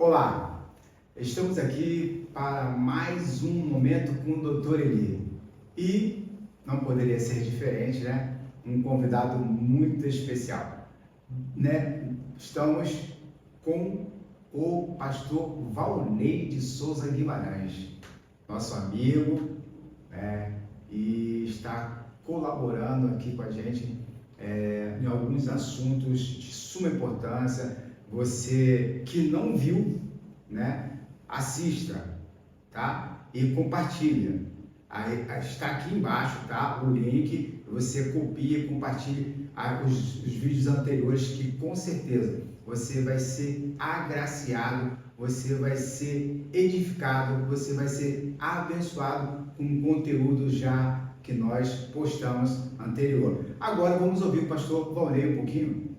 Olá, estamos aqui para mais um momento com o Dr. Eli e não poderia ser diferente, né? Um convidado muito especial, né? Estamos com o pastor Valnei de Souza Guimarães, nosso amigo, né? E está colaborando aqui com a gente em alguns assuntos de suma importância. Você que não viu, né, assista, tá? E compartilha. Aí, está aqui embaixo, tá? O link, você copia e compartilha os vídeos anteriores, que com certeza você vai ser agraciado, você vai ser edificado, você vai ser abençoado com o conteúdo já que nós postamos anterior. Agora vamos ouvir o pastor Valnei um pouquinho.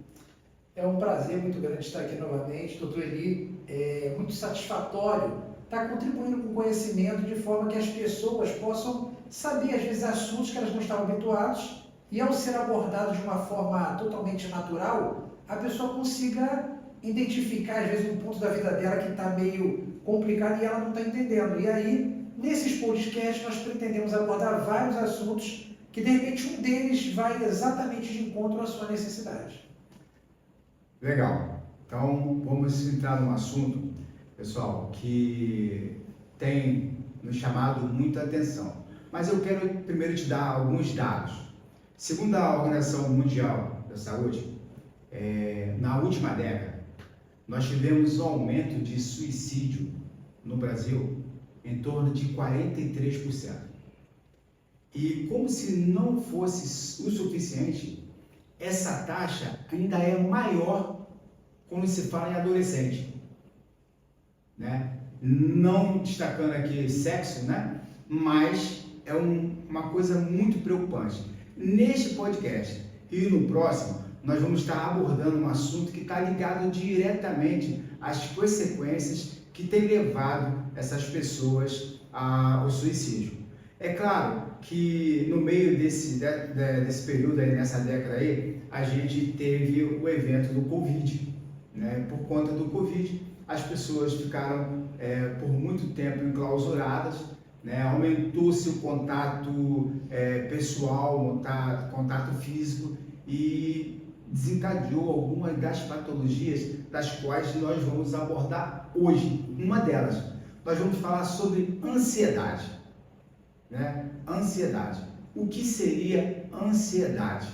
É um prazer muito grande estar aqui novamente, doutor Eli. É muito satisfatório estar contribuindo com conhecimento de forma que as pessoas possam saber, às vezes, assuntos que elas não estavam habituados e, ao ser abordados de uma forma totalmente natural, a pessoa consiga identificar, às vezes, um ponto da vida dela que está meio complicado e ela não está entendendo. E aí, nesses podcasts, nós pretendemos abordar vários assuntos que, de repente, um deles vai exatamente de encontro à sua necessidade. Legal. Então, vamos entrar num assunto, pessoal, que tem nos chamado muita atenção. Mas eu quero primeiro te dar alguns dados. Segundo a Organização Mundial da Saúde, na última década, nós tivemos um aumento de suicídio no Brasil em torno de 43%. E como se não fosse o suficiente, essa taxa ainda é maior quando se fala em adolescente, né? Não destacando aqui sexo, né? Mas é uma coisa muito preocupante. Neste podcast e no próximo, nós vamos estar abordando um assunto que está ligado diretamente às consequências que tem levado essas pessoas ao suicídio. É claro que no meio desse período aí, nessa década aí, a gente teve o evento do Covid, né? Por conta do Covid, as pessoas ficaram por muito tempo enclausuradas, né? Aumentou-se o contato pessoal, contato físico e desencadeou algumas das patologias das quais nós vamos abordar hoje. Uma delas, nós vamos falar sobre ansiedade. Né? Ansiedade. O que seria ansiedade?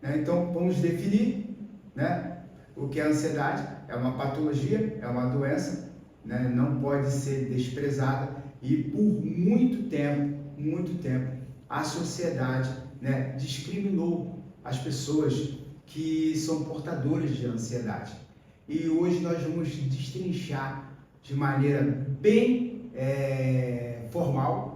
Né? Então, vamos definir, né? O que é ansiedade. É uma patologia, é uma doença, né? Não pode ser desprezada e por muito tempo, a sociedade, né, discriminou as pessoas que são portadoras de ansiedade. E hoje nós vamos destrinchar de maneira bem formal,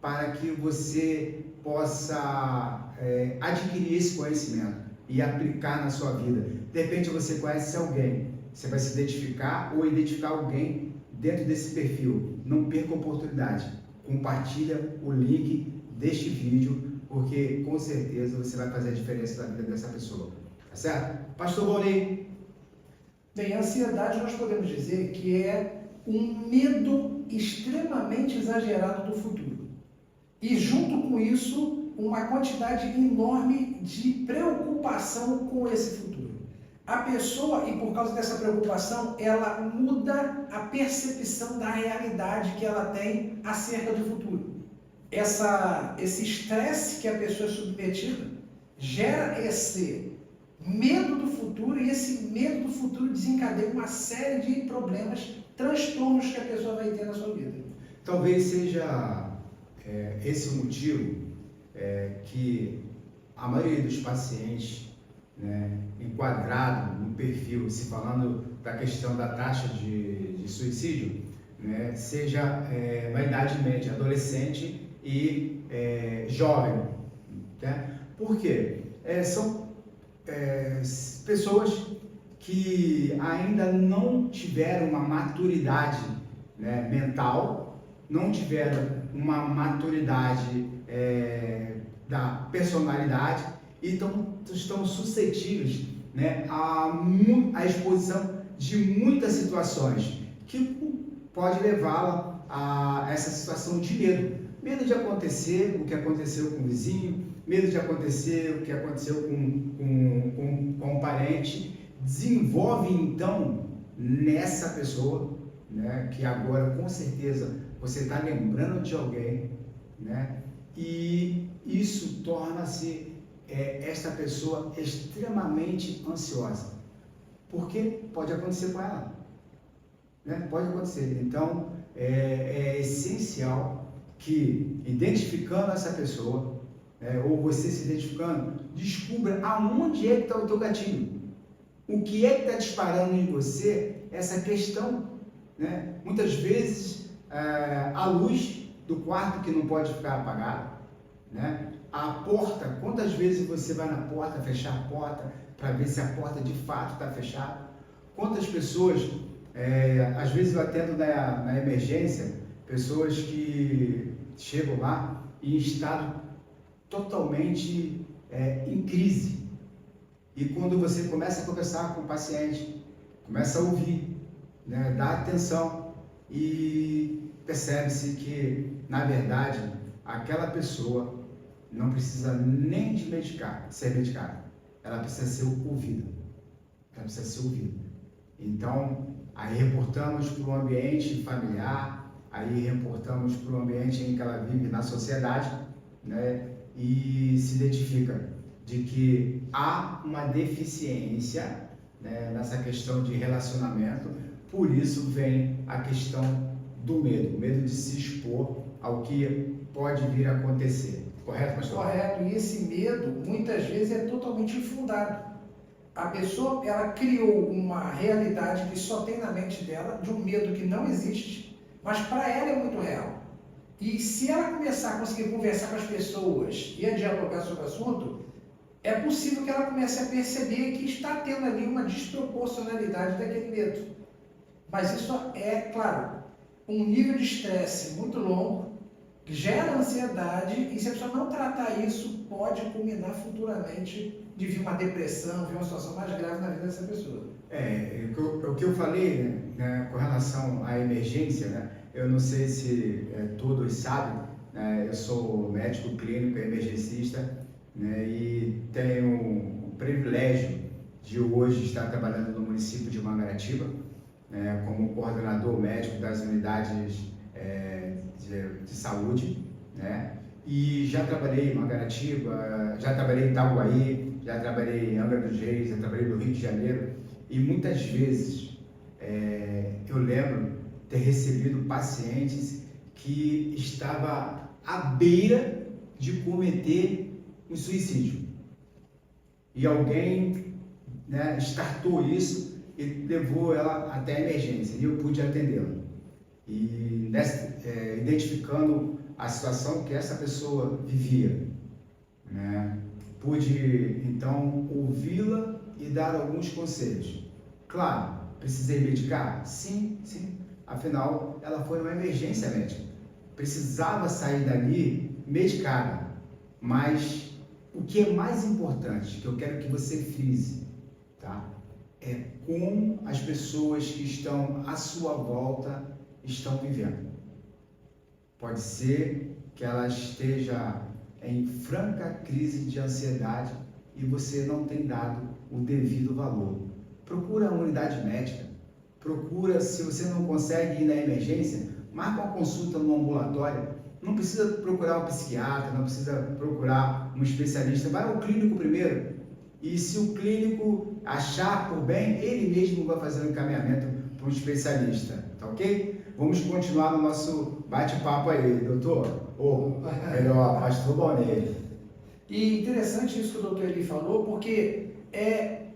para que você possa adquirir esse conhecimento e aplicar na sua vida. De repente você conhece alguém, você vai se identificar ou identificar alguém dentro desse perfil. Não perca a oportunidade. Compartilha o link deste vídeo, porque com certeza você vai fazer a diferença na vida dessa pessoa. Tá certo? Pastor Valnei. Bem, a ansiedade nós podemos dizer que é um medo extremamente exagerado do futuro. E junto com isso, uma quantidade enorme de preocupação com esse futuro. A pessoa, e por causa dessa preocupação, ela muda a percepção da realidade que ela tem acerca do futuro. Esse estresse que a pessoa é submetida gera esse medo do futuro, e esse medo do futuro desencadeia uma série de problemas, transtornos que a pessoa vai ter na sua vida. Talvez seja esse o motivo que a maioria dos pacientes, né, enquadrado no perfil, se falando da questão da taxa de suicídio, né, seja na idade média, adolescente e jovem. Né? Por quê? São pessoas que ainda não tiveram uma maturidade, né, mental, não tiveram uma maturidade da personalidade e estão suscetíveis, né, à exposição de muitas situações que pode levá-la a essa situação de medo. Medo de acontecer o que aconteceu com o vizinho, medo de acontecer o que aconteceu com um parente. Desenvolve, então, nessa pessoa, né, que agora, com certeza, você está lembrando de alguém, né, e isso torna-se esta pessoa extremamente ansiosa. Porque pode acontecer com ela, né? Pode acontecer. Então, é essencial que, identificando essa pessoa, né, ou você se identificando, descubra aonde é que está o teu gatilho. O que é que está disparando em você essa questão, né? Muitas vezes, a luz do quarto que não pode ficar apagada, né? A porta, quantas vezes você vai na porta, fechar a porta, para ver se a porta de fato está fechada? Quantas pessoas, às vezes eu atendo na emergência, pessoas que chegam lá em estado totalmente em crise. E quando você começa a conversar com o paciente, começa a ouvir, né, dá atenção e percebe-se que, na verdade, aquela pessoa não precisa nem de ser medicada. Ela precisa ser ouvida. Ela precisa ser ouvida. Então, aí reportamos para o ambiente familiar, aí reportamos para o ambiente em que ela vive na sociedade, né? E se identifica de que há uma deficiência, né, nessa questão de relacionamento. Por isso vem a questão do medo, o medo de se expor ao que pode vir a acontecer. Correto, pastor? Correto. E esse medo, muitas vezes, é totalmente infundado. A pessoa, ela criou uma realidade que só tem na mente dela, de um medo que não existe, mas para ela é muito real. E se ela começar a conseguir conversar com as pessoas e a dialogar sobre o assunto, é possível que ela comece a perceber que está tendo ali uma desproporcionalidade daquele medo. Mas isso é, claro, um nível de estresse muito longo, que gera ansiedade, e se a pessoa não tratar isso, pode culminar futuramente de vir uma depressão, vir uma situação mais grave na vida dessa pessoa. O que eu falei, né, com relação à emergência, né, eu não sei se todos sabem, né, eu sou médico clínico, emergencista, né, e tenho o privilégio de hoje estar trabalhando no município de Mangaratiba, né, como coordenador médico das unidades de saúde, né? E já trabalhei em Mangaratiba, já trabalhei em Itaguaí, já trabalhei em Angra dos Reis, já trabalhei no Rio de Janeiro, e muitas vezes eu lembro ter recebido pacientes que estavam à beira de cometer um suicídio. E alguém, né, startou isso e levou ela até a emergência, e eu pude atendê-la. E identificando a situação que essa pessoa vivia, né, pude então ouvi-la e dar alguns conselhos. Claro, precisei medicar? Sim, sim. Afinal, ela foi uma emergência médica. Precisava sair dali medicada. Mas o que é mais importante, que eu quero que você frise, tá? É como as pessoas que estão à sua volta estão vivendo. Pode ser que ela esteja em franca crise de ansiedade e você não tem dado o devido valor. Procura a unidade médica, procura, se você não consegue ir na emergência, marca uma consulta no ambulatório. Não precisa procurar um psiquiatra, não precisa procurar um especialista, vai ao clínico primeiro. E se o clínico achar por bem, ele mesmo vai fazer um encaminhamento para um especialista, tá ok? Vamos continuar no nosso bate-papo aí, doutor. Melhor, pastor Balneiro. E interessante isso que o doutor Eli falou, porque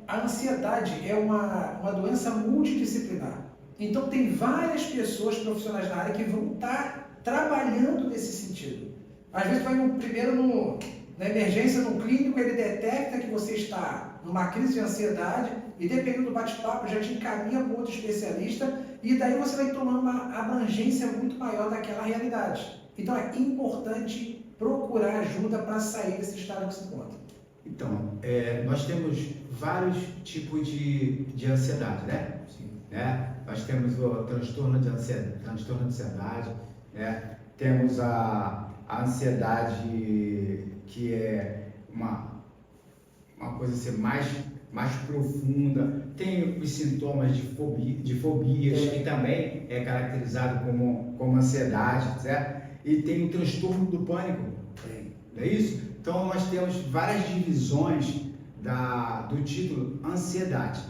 a ansiedade é uma doença multidisciplinar. Então, tem várias pessoas profissionais na área que vão estar trabalhando nesse sentido. Às vezes, vai primeiro na emergência, no clínico, ele detecta que você está numa crise de ansiedade e, dependendo do bate-papo, já te encaminha para outro especialista e daí você vai tomando uma abrangência muito maior daquela realidade. Então, é importante procurar ajuda para sair desse estado que se encontra. Então, nós temos vários tipos de ansiedade, né? Sim. né? Nós temos o transtorno de ansiedade, né? Temos a ansiedade que é uma coisa assim, mais profunda. Tem os sintomas de fobias, que também é caracterizado como ansiedade, certo? E tem o transtorno do pânico, não é isso? Então nós temos várias divisões do título ansiedade.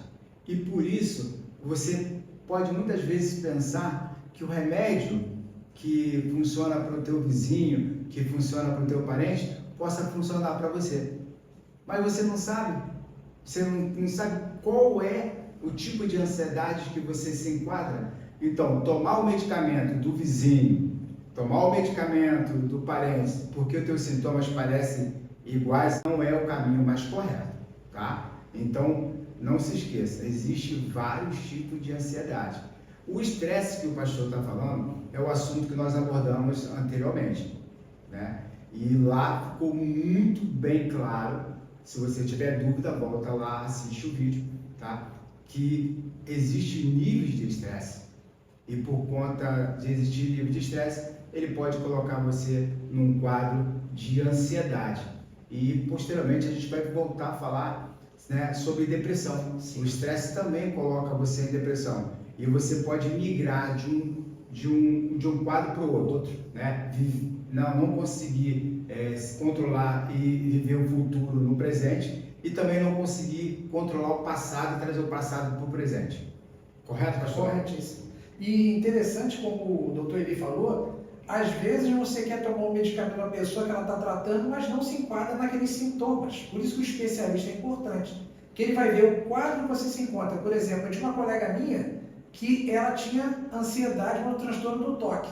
E por isso você pode muitas vezes pensar que o remédio que funciona para o teu vizinho, que funciona para o teu parente, possa funcionar para você. Mas você não sabe. Você não sabe qual é o tipo de ansiedade que você se enquadra. Então, tomar o medicamento do vizinho, tomar o medicamento do parente, porque os teus sintomas parecem iguais, não é o caminho mais correto, tá? Então, não se esqueça, existem vários tipos de ansiedade. O estresse que o pastor está falando é o assunto que nós abordamos anteriormente, né? E lá ficou muito bem claro. Se você tiver dúvida, volta lá, assiste o vídeo, tá? Que existem níveis de estresse. E por conta de existir nível de estresse, ele pode colocar você num quadro de ansiedade. E posteriormente a gente vai voltar a falar, né, sobre depressão. Sim. O estresse também coloca você em depressão. E você pode migrar de um quadro para o outro, né? Não conseguir se controlar e viver o futuro no presente, e também não conseguir controlar o passado e trazer o passado para o presente. Correto, pastor? Corretíssimo. E interessante, como o doutor Eli falou, às vezes você quer tomar um medicamento para uma pessoa que ela está tratando, mas não se enquadra naqueles sintomas. Por isso que o especialista é importante, que ele vai ver o quadro que você se encontra. Por exemplo, eu tinha uma colega minha que ela tinha ansiedade no transtorno do toque,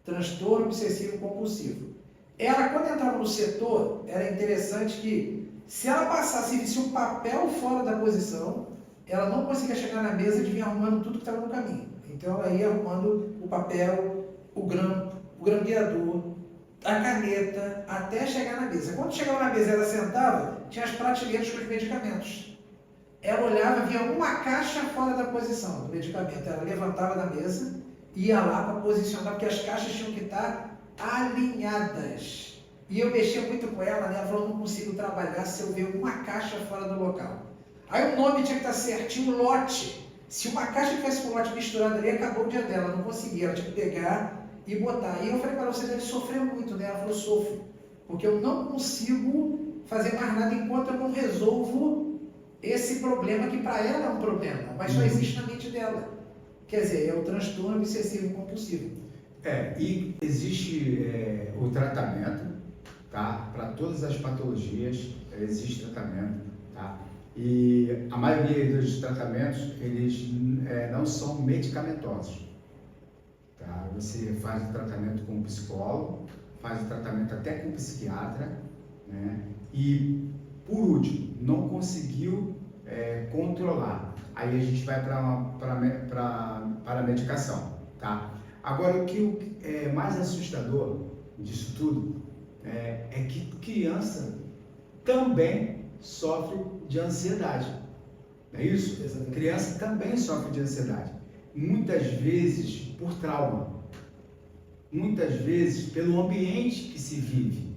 transtorno obsessivo compulsivo. Ela, quando entrava no setor, era interessante que, se ela passasse e visse um papel fora da posição, ela não conseguia chegar na mesa e vinha arrumando tudo que estava no caminho. Então ela ia arrumando o papel, o grampeador, a caneta, até chegar na mesa. Quando chegava na mesa e ela sentava, tinha as prateleiras com os medicamentos. Ela olhava, via uma caixa fora da posição do medicamento. Ela levantava da mesa, ia lá para posicionar, porque as caixas tinham que estar alinhadas. E eu mexia muito com ela, né? Ela falou, não consigo trabalhar se eu ver uma caixa fora do local. Aí o nome tinha que estar certinho, o lote. Se uma caixa tivesse com o lote misturado ali, acabou o dia dela, não conseguia. Ela tinha que pegar e botar. E eu falei para ela, você deve sofrer muito, né? Ela falou, sofro, porque eu não consigo fazer mais nada enquanto eu não resolvo esse problema, que para ela é um problema, mas só existe na mente dela. Quer dizer, é o transtorno obsessivo compulsivo. E existe o tratamento, tá? Para todas as patologias existe tratamento, tá? E a maioria dos tratamentos, eles não são medicamentosos, tá? Você faz o tratamento com o psicólogo, faz o tratamento até com o psiquiatra, né? E, por último, não conseguiu controlar, aí a gente vai para a medicação, tá? Agora, o que é mais assustador disso tudo é que criança também sofre de ansiedade, não é isso? Exatamente. Criança também sofre de ansiedade, muitas vezes por trauma, muitas vezes pelo ambiente que se vive,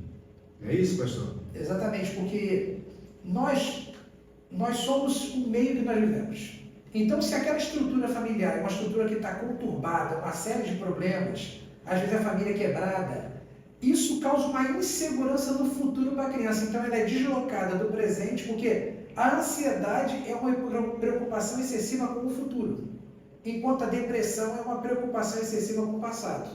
não é isso, pastor? Exatamente, porque nós somos o meio que nós vivemos. Então, se aquela estrutura familiar é uma estrutura que está conturbada, uma série de problemas, às vezes a família é quebrada, isso causa uma insegurança no futuro para a criança. Então, ela é deslocada do presente, porque a ansiedade é uma preocupação excessiva com o futuro, enquanto a depressão é uma preocupação excessiva com o passado.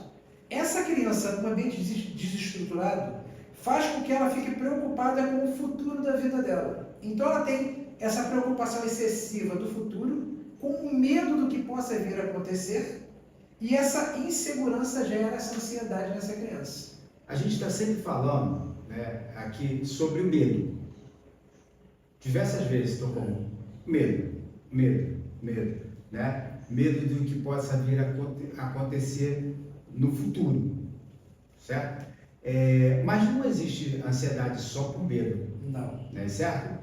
Essa criança, num ambiente desestruturado, faz com que ela fique preocupada com o futuro da vida dela. Então, ela tem essa preocupação excessiva do futuro, com medo do que possa vir a acontecer, e essa insegurança gera essa ansiedade nessa criança. A gente está sempre falando, né, aqui sobre o medo. Diversas vezes estou com medo, né? Medo do que possa vir a acontecer no futuro, certo? Mas não existe ansiedade só por medo, Não. né? Certo?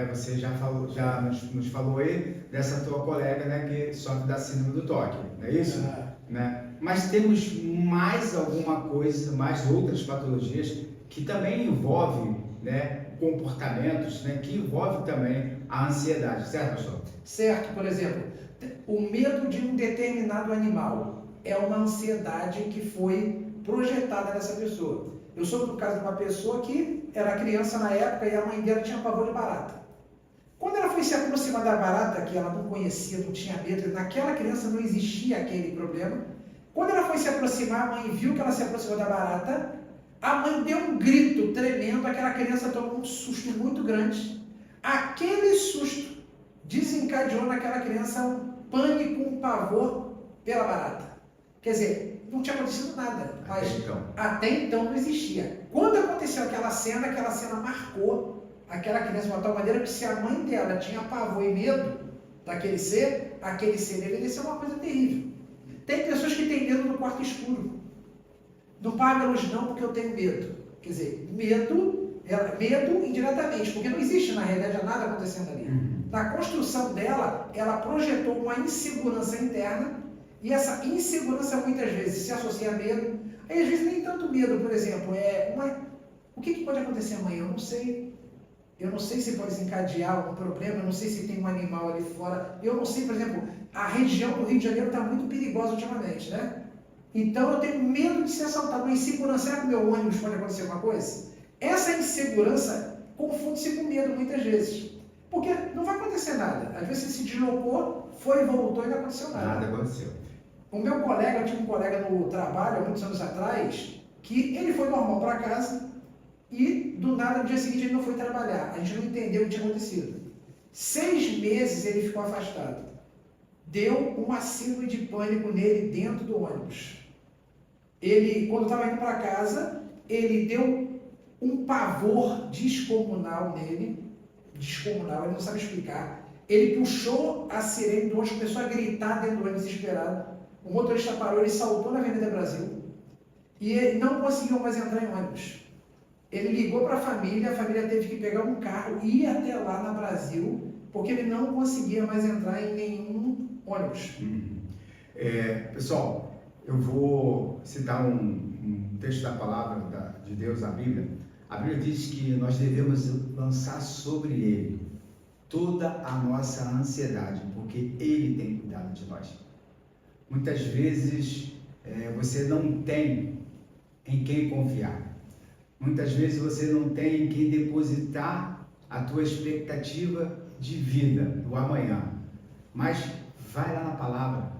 Você já falou, já nos falou aí dessa tua colega, né, que sofre da síndrome do toque, não é isso? Né? Mas temos mais alguma coisa, mais outras patologias que também envolvem, né, comportamentos, né, que envolvem também a ansiedade, certo, pastor? Certo, por exemplo, o medo de um determinado animal é uma ansiedade que foi projetada nessa pessoa. Eu sou do caso de uma pessoa que era criança na época e a mãe dela tinha pavor de barata. Quando ela foi se aproximar da barata, que ela não conhecia, não tinha medo, naquela criança não existia aquele problema. Quando ela foi se aproximar, a mãe viu que ela se aproximou da barata, a mãe deu um grito tremendo, aquela criança tomou um susto muito grande. Aquele susto desencadeou naquela criança um pânico, um pavor pela barata. Quer dizer, não tinha acontecido nada, mas até então não existia. Quando aconteceu aquela cena marcou aquela criança de uma tal maneira que se a mãe dela tinha pavor e medo daquele ser, aquele ser deveria ser uma coisa terrível. Tem pessoas que têm medo do quarto escuro. Não paga a luz não porque eu tenho medo. Quer dizer, medo indiretamente, porque não existe na realidade nada acontecendo ali. Na construção dela, ela projetou uma insegurança interna e essa insegurança muitas vezes se associa a medo. Aí às vezes nem tanto medo, por exemplo, o que pode acontecer amanhã? Eu não sei. Eu não sei se pode desencadear algum problema, eu não sei se tem um animal ali fora. Eu não sei, por exemplo, a região do Rio de Janeiro está muito perigosa ultimamente, né? Então eu tenho medo de ser assaltado, uma insegurança. Será que o meu ônibus pode acontecer alguma coisa? Essa insegurança confunde-se com medo muitas vezes. Porque não vai acontecer nada. Às vezes você se deslocou, foi e voltou e não aconteceu nada. Nada aconteceu. O meu colega, eu tinha um colega no trabalho, há muitos anos atrás, que ele foi normal para casa e do nada no dia seguinte ele não foi trabalhar. A gente não entendeu o que tinha acontecido. 6 meses ele ficou afastado. Deu uma síndrome de pânico nele dentro do ônibus. Ele, quando estava indo para casa, ele deu um pavor descomunal nele. Descomunal, ele não sabe explicar. Ele puxou a sirene do ônibus, começou a gritar dentro do ônibus desesperado. O motorista parou, ele saltou na Avenida Brasil e ele não conseguiu mais entrar em ônibus. Ele ligou para a família teve que pegar um carro e ir até lá na Brasil, porque ele não conseguia mais entrar em nenhum ônibus. Pessoal, eu vou citar um texto da palavra de Deus, a Bíblia. A Bíblia diz que nós devemos lançar sobre Ele toda a nossa ansiedade, porque Ele tem cuidado de nós. Muitas vezes você não tem em quem confiar. Muitas vezes você não tem em quem depositar a tua expectativa de vida, do amanhã. Mas vai lá na palavra,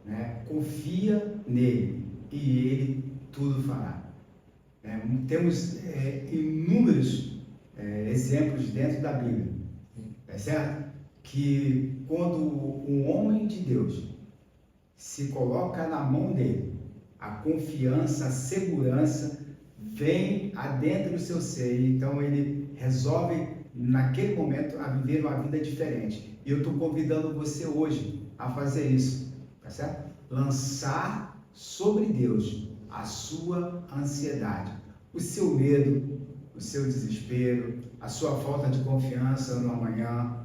né? Confia nele e ele tudo fará. Temos inúmeros exemplos dentro da Bíblia, é certo? Que quando um homem de Deus se coloca na mão dele, a confiança, a segurança vem adentro do seu ser, então ele resolve naquele momento a viver uma vida diferente. E eu estou convidando você hoje a fazer isso, tá certo? Lançar sobre Deus a sua ansiedade, o seu medo, o seu desespero, a sua falta de confiança no amanhã,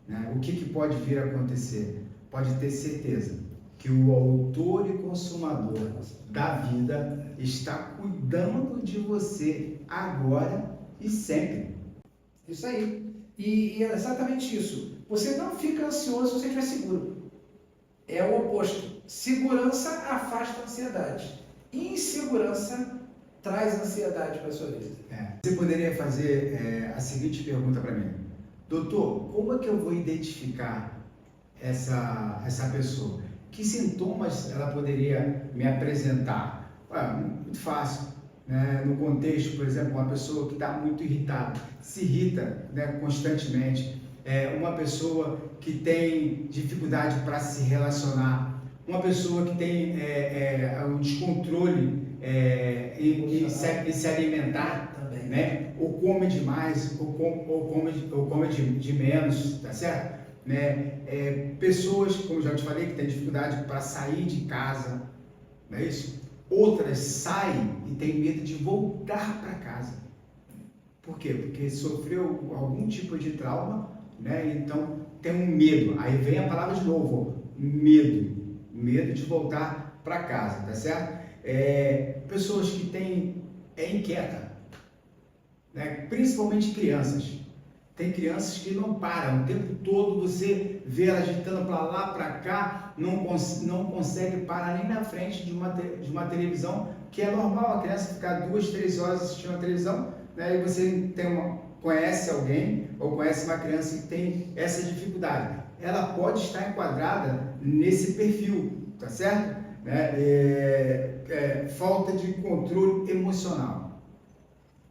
né? O que pode vir a acontecer? Pode ter certeza que o autor e consumador da vida está cuidando de você agora e sempre. Isso aí. E é exatamente isso. Você não fica ansioso se você estiver seguro. É o oposto. Segurança afasta a ansiedade. Insegurança traz ansiedade para a sua vida. Você poderia fazer a seguinte pergunta para mim. Doutor, como é que eu vou identificar essa pessoa? Que sintomas ela poderia me apresentar? Muito fácil, né? No contexto, por exemplo, uma pessoa que está muito irritada, se irrita, né, constantemente, uma pessoa que tem dificuldade para se relacionar, uma pessoa que tem um descontrole em se alimentar, também, né? Ou come demais, ou come de menos, tá certo? Né? Pessoas, como já te falei, que têm dificuldade para sair de casa, não é isso? Outras saem e têm medo de voltar para casa. Por quê? Porque sofreu algum tipo de trauma, né? Então tem um medo. Aí vem a palavra de novo, medo. Medo de voltar para casa, tá certo? Pessoas que têm inquieta, né? Principalmente crianças. Tem crianças que não param, o tempo todo você vê ela agitando para lá, para cá, não consegue parar nem na frente de uma televisão, que é normal a criança ficar 2, 3 horas assistindo a televisão, né? E você conhece alguém ou conhece uma criança que tem essa dificuldade. Ela pode estar enquadrada nesse perfil, tá certo? Falta de controle emocional.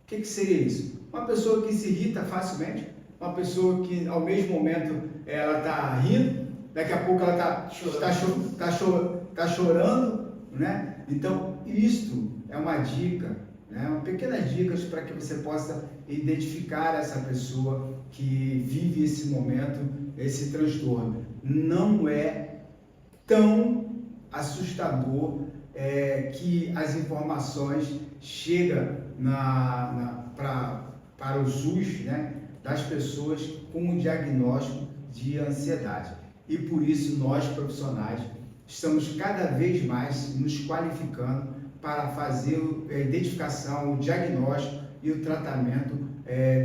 O que seria isso? Uma pessoa que se irrita facilmente, uma pessoa que ao mesmo momento ela está rindo, daqui a pouco ela está chorando, né? Então, isto é uma dica, né? Uma pequenas dicas para que você possa identificar essa pessoa que vive esse momento, esse transtorno. Não é tão assustador que as informações chegam para o SUS, né, das pessoas com o diagnóstico de ansiedade. E por isso nós, profissionais, estamos cada vez mais nos qualificando para fazer a identificação, o diagnóstico e o tratamento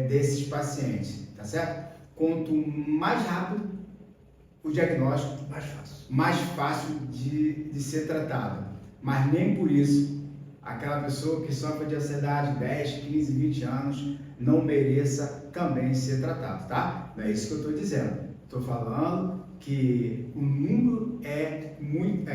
desses pacientes, tá certo? Quanto mais rápido o diagnóstico, mais fácil de ser tratado. Mas nem por isso aquela pessoa que sofre de ansiedade 10, 15, 20 anos não mereça também ser tratado, tá? Não é isso que eu estou dizendo. Estou falando que o número é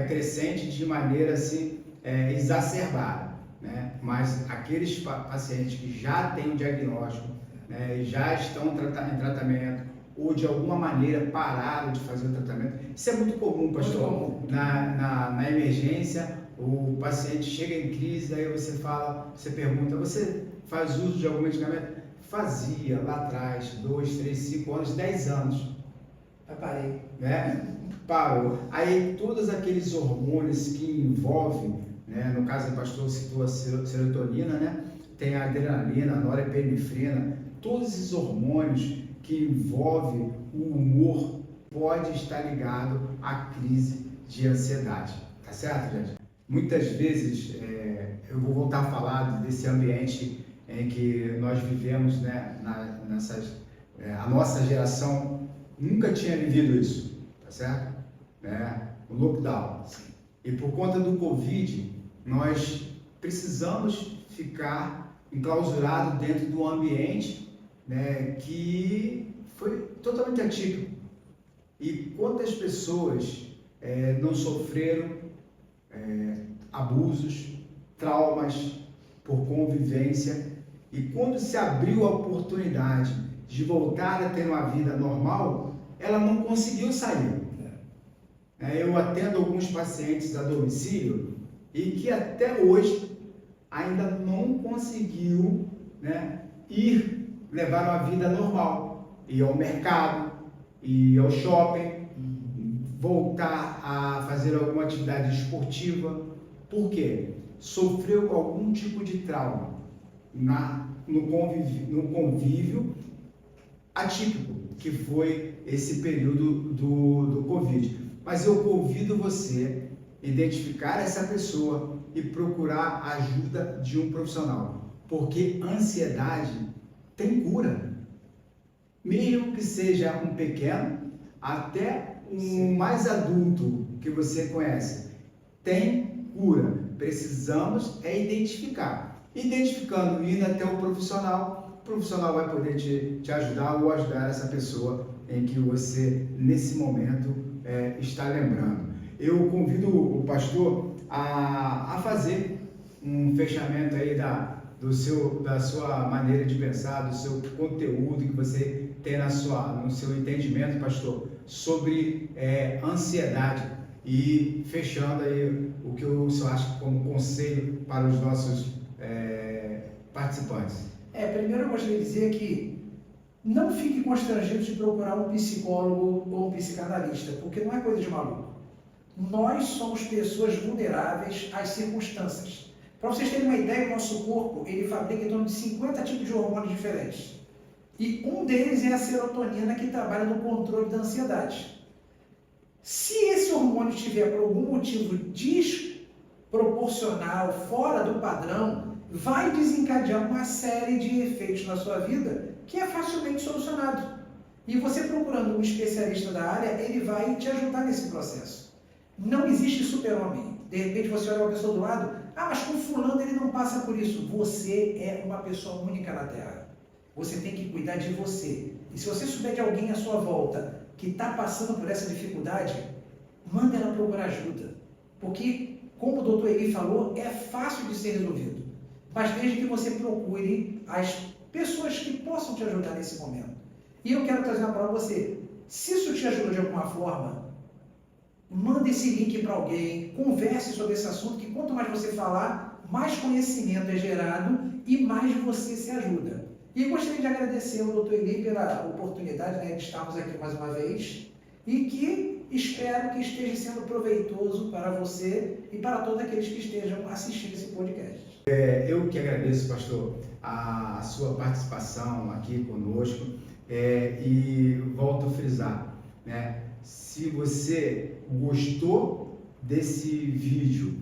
crescente de maneira assim exacerbada, né? Mas aqueles pacientes que já têm o diagnóstico, né, já estão em tratamento ou de alguma maneira pararam de fazer o tratamento, isso é muito comum, pastor. Muito comum. Na emergência, o paciente chega em crise, daí você pergunta, você faz uso de algum medicamento? Fazia lá atrás, 2, 3, 5 anos, 10 anos. Eu parei. Né? Parou. Aí todos aqueles hormônios que envolvem, né? No caso o pastor citou a serotonina, né? Tem a adrenalina, a norepinefrina, todos esses hormônios que envolvem o humor pode estar ligado à crise de ansiedade. Tá certo, gente? Muitas vezes, eu vou voltar a falar desse ambiente em que nós vivemos, né, a nossa geração nunca tinha vivido isso, tá certo? Né? O lockdown. E por conta do Covid, nós precisamos ficar enclausurados dentro de um ambiente, né, que foi totalmente atípico. E quantas pessoas não sofreram abusos, traumas por convivência, e quando se abriu a oportunidade de voltar a ter uma vida normal, ela não conseguiu sair. Eu atendo alguns pacientes a domicílio e que até hoje ainda não conseguiu, né, levar uma vida normal, ir ao mercado, ir ao shopping, voltar a fazer alguma atividade esportiva. Por quê? Sofreu algum tipo de trauma no convívio atípico, que foi esse período do Covid. Mas eu convido você a identificar essa pessoa e procurar a ajuda de um profissional, porque ansiedade tem cura. Mesmo que seja um pequeno, até um mais adulto que você conhece, tem cura. Precisamos identificar. Identificando, indo até o profissional vai poder te ajudar ou ajudar essa pessoa em que você, nesse momento, está lembrando. Eu convido o pastor a fazer um fechamento aí da sua maneira de pensar, do seu conteúdo que você tem no seu entendimento, pastor, sobre ansiedade, e fechando aí o que o senhor acha como conselho para os nossos participantes. Primeiro eu gostaria de dizer que não fique constrangido de procurar um psicólogo ou um psicanalista, porque não é coisa de maluco. Nós somos pessoas vulneráveis às circunstâncias. Para vocês terem uma ideia, o nosso corpo ele fabrica em torno de 50 tipos de hormônios diferentes. E um deles é a serotonina, que trabalha no controle da ansiedade. Se esse hormônio estiver por algum motivo desproporcional, fora do padrão, vai desencadear uma série de efeitos na sua vida que é facilmente solucionado. E você procurando um especialista da área, ele vai te ajudar nesse processo. Não existe super-homem. De repente você olha uma pessoa do lado, mas com fulano ele não passa por isso. Você é uma pessoa única na Terra. Você tem que cuidar de você. E se você souber de alguém à sua volta que está passando por essa dificuldade, manda ela procurar ajuda. Porque, como o doutor Eli falou, é fácil de ser resolvido. Mas desde que você procure as pessoas que possam te ajudar nesse momento. E eu quero trazer uma palavra para você. Se isso te ajuda de alguma forma, manda esse link para alguém, converse sobre esse assunto, que quanto mais você falar, mais conhecimento é gerado e mais você se ajuda. E gostaria de agradecer ao Dr. Eli pela oportunidade, de estarmos aqui mais uma vez e que espero que esteja sendo proveitoso para você e para todos aqueles que estejam assistindo esse podcast. Eu que agradeço, pastor, a sua participação aqui conosco e volto a frisar, se você gostou desse vídeo,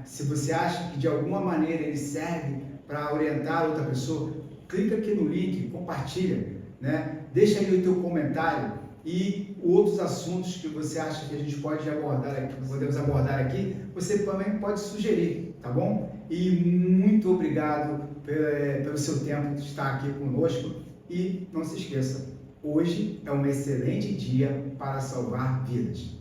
se você acha que de alguma maneira ele serve para orientar outra pessoa, clica aqui no link, compartilha, deixa aí o teu comentário e outros assuntos que você acha que a gente pode abordar aqui, podemos abordar aqui, você também pode sugerir, tá bom? E muito obrigado pelo seu tempo de estar aqui conosco e não se esqueça, hoje é um excelente dia para salvar vidas.